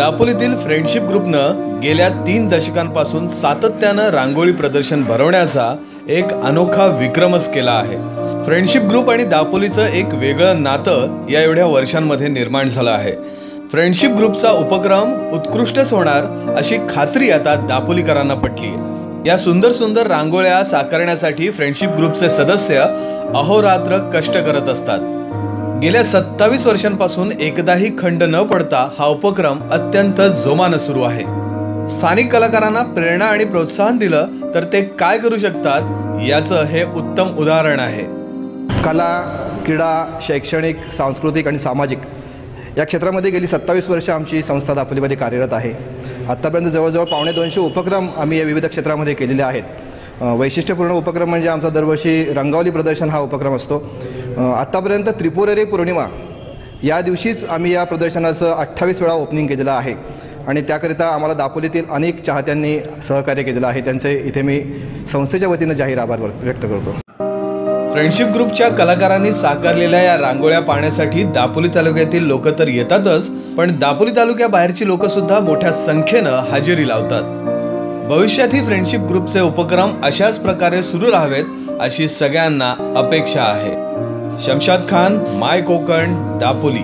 दापोलीतील friendship ग्रुपनं गेल्या 3 दशकांपासून सातत्यानं रांगोळी प्रदर्शन भरवण्याचा एक अनोखा विक्रमच केला आहे। फ्रेंडशिप ग्रुप आणि दापोलीचं एक वेगळं नातं या एवढ्या वर्षांमध्ये निर्माण झालं आहे। फ्रेंडशिप ग्रुपचा उपक्रम उत्कृष्टच होणार अशी खात्री आता दापोलीकरांना पटली आहे। या सुंदर सुंदर रांगोळ्या साकारण्यासाठी फ्रेंडशिप ग्रुपचे सदस्य अहोरात्र कष्ट करत असतात। गेल्या 27 वर्षांपासून एकदाही खंड न पडता हा उपक्रम अत्यंत जोमानं सुरू आहे। स्थानिक कलाकारांना प्रेरणा आणि प्रोत्साहन दिलं तर ते काय करू शकतात याचं हे उत्तम उदाहरण आहे। कला, क्रीडा, शैक्षणिक, सांस्कृतिक आणि सामाजिक या क्षेत्रामध्ये गेली 27 वर्ष आमची संस्था दापोलीमध्ये कार्यरत आहे। आत्तापर्यंत जवळजवळ 250 उपक्रम आम्ही या विविध क्षेत्रामध्ये केलेले आहेत। वैशिष्ट्यपूर्ण उपक्रम म्हणजे आमचा दरवर्षी रंगवली प्रदर्शन हा उपक्रम असतो। आत्तापर्यंत त्रिपुरारी पौर्णिमा या दिवशीच आम्ही या प्रदर्शनाचं 28 वेळा ओपनिंग केलेलं आहे आणि त्याकरिता आम्हाला दापोलीतील अनेक चाहत्यांनी सहकार्य केलेलं आहे। त्यांचे इथे मी संस्थेच्या वतीनं जाहीर आभार व्यक्त करतो। फ्रेंडशिप ग्रुपच्या कलाकारांनी साकारलेल्या या रांगोळ्या पाहण्यासाठी दापोली तालुक्यातील लोक तर येतातच, पण दापोली तालुक्याबाहेरची लोक सुद्धा मोठ्या संख्येनं हजेरी लावतात। भविष्यातही फ्रेंडशिप ग्रुपचे उपक्रम अशाच प्रकारे सुरू राहावेत अशी सगळ्यांना अपेक्षा आहे। शमशाद खान, माय कोकण, दापोली।